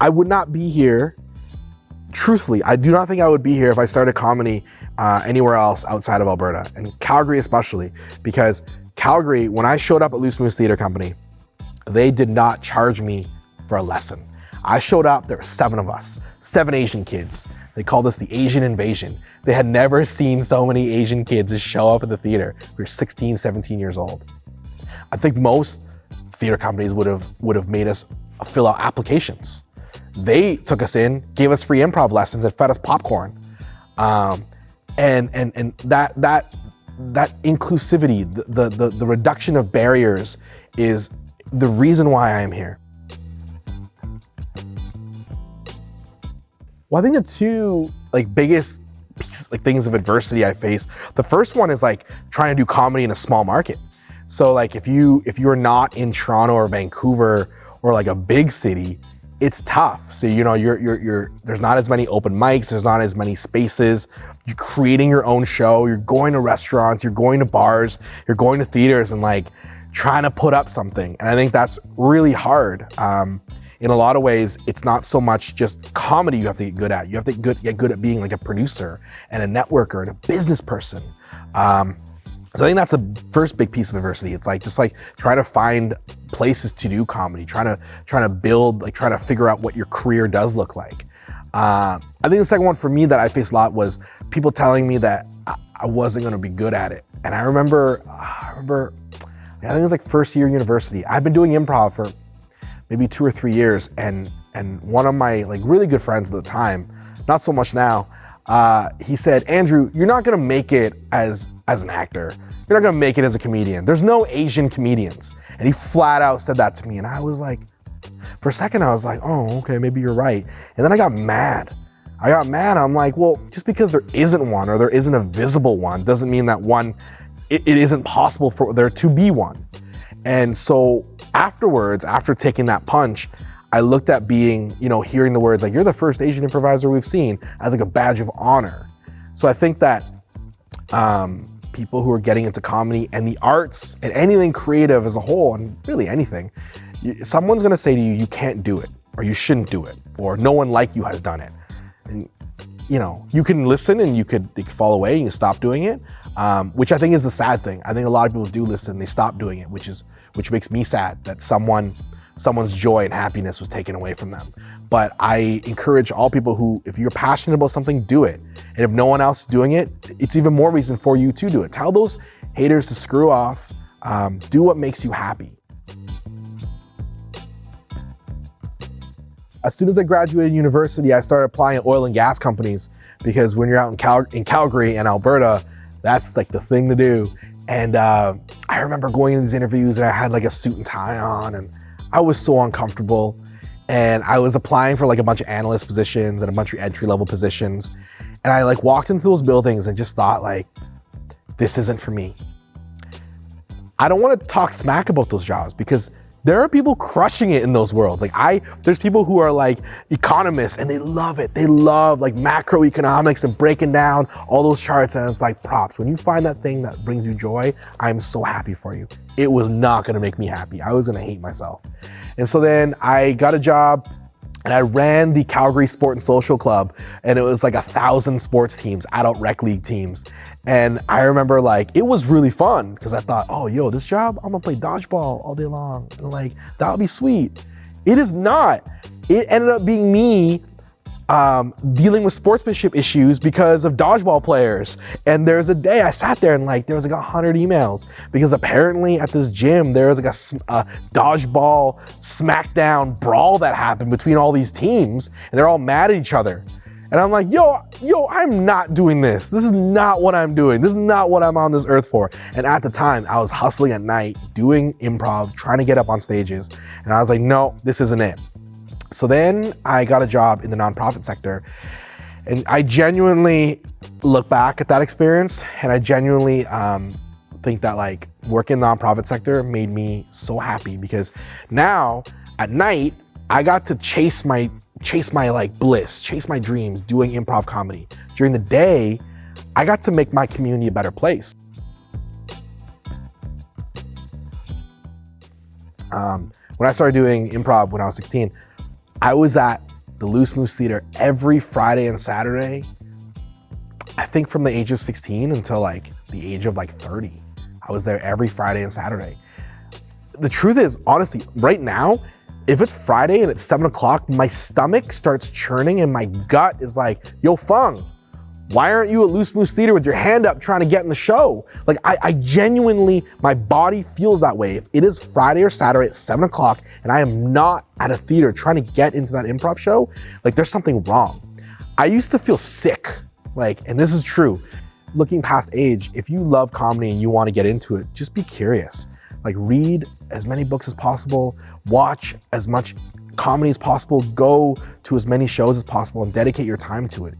I would not be here. Truthfully, I do not think I would be here if I started comedy anywhere else outside of Alberta, and Calgary especially, because Calgary, when I showed up at Loose Moose Theatre Company, they did not charge me for a lesson. I showed up, there were 7 of us, 7 Asian kids. They called us the Asian Invasion. They had never seen so many Asian kids show up at the theater. We were 16, 17 years old. I think most theater companies would have made us fill out applications. They took us in, gave us free improv lessons, and fed us popcorn. And that inclusivity, the reduction of barriers is the reason why I am here. Well, I think the two biggest things of adversity I face, the first one is trying to do comedy in a small market. So if you're not in Toronto or Vancouver or a big city, it's tough. So you're there's not as many open mics, there's not as many spaces. You're creating your own show, you're going to restaurants, you're going to bars, you're going to theaters and trying to put up something. And I think that's really hard. In a lot of ways, it's not so much just comedy you have to get good at. You have to get good at being a producer and a networker and a business person. So I think that's the first big piece of adversity. It's just trying to find places to do comedy, trying to build, trying to figure out what your career does look like. I think the second one for me that I faced a lot was people telling me that I wasn't going to be good at it. And I remember, I think it was first year university. I've been doing improv for maybe 2 or 3 years, and one of my really good friends at the time, not so much now, he said, Andrew, you're not gonna make it as an actor. You're not gonna make it as a comedian. There's no Asian comedians. And he flat out said that to me. And I was for a second I was oh, okay, maybe you're right. And then I got mad. I'm well, just because there isn't one or there isn't a visible one doesn't mean that it isn't possible for there to be one. And so afterwards, after taking that punch, I looked at being, hearing the words you're the first Asian improviser we've seen as a badge of honor. So I think that people who are getting into comedy and the arts and anything creative as a whole, and really anything, someone's gonna say to you, you can't do it, or you shouldn't do it, or no one like you has done it. And you can listen and you could fall away and you stop doing it, which I think is the sad thing. I think a lot of people do listen, they stop doing it, which makes me sad that someone's joy and happiness was taken away from them. But I encourage all people who, if you're passionate about something, do it. And if no one else is doing it, it's even more reason for you to do it. Tell those haters to screw off. Do what makes you happy. As soon as I graduated university, I started applying at oil and gas companies, because when you're out in Calgary and Alberta, that's the thing to do. And I remember going to these interviews and I had a suit and tie on, and I was so uncomfortable. And I was applying for a bunch of analyst positions and a bunch of entry-level positions. And I walked into those buildings and just thought this isn't for me. I don't want to talk smack about those jobs, because there are people crushing it in those worlds. There's people who are economists and they love it. They love macroeconomics and breaking down all those charts, and it's props. When you find that thing that brings you joy, I'm so happy for you. It was not gonna make me happy. I was gonna hate myself. And so then I got a job and I ran the Calgary Sport and Social Club, and it was 1,000 sports teams, adult rec league teams. And I remember it was really fun, because I thought, oh, this job, I'm gonna play dodgeball all day long. And that'll be sweet. It is not. It ended up being me dealing with sportsmanship issues because of dodgeball players. And there's a day I sat there and there was 100 emails, because apparently at this gym there was a dodgeball smackdown brawl that happened between all these teams, and they're all mad at each other. And I'm yo, I'm not doing this. This is not what I'm doing. This is not what I'm on this earth for. And at the time, I was hustling at night, doing improv, trying to get up on stages. And I was no, this isn't it. So then I got a job in the nonprofit sector. And I genuinely look back at that experience, and I genuinely think that working in the nonprofit sector made me so happy, because now at night, I got to chase my bliss, chase my dreams doing improv comedy. During the day, I got to make my community a better place. When I started doing improv when I was 16, I was at the Loose Moose Theater every Friday and Saturday, I think from the age of 16 until like the age of like 30. I was there every Friday and Saturday. The truth is, honestly, right now, if it's Friday and it's 7 o'clock, my stomach starts churning and my gut is like, yo, Phung, why aren't you at Loose Moose Theater with your hand up trying to get in the show? Like I genuinely, my body feels that way. If it is Friday or Saturday at 7 o'clock and I am not at a theater trying to get into that improv show, like there's something wrong. I used to feel sick, like, and this is true. Looking past age, if you love comedy and you want to get into it, just be curious. Like read as many books as possible, watch as much comedy as possible, go to as many shows as possible and dedicate your time to it.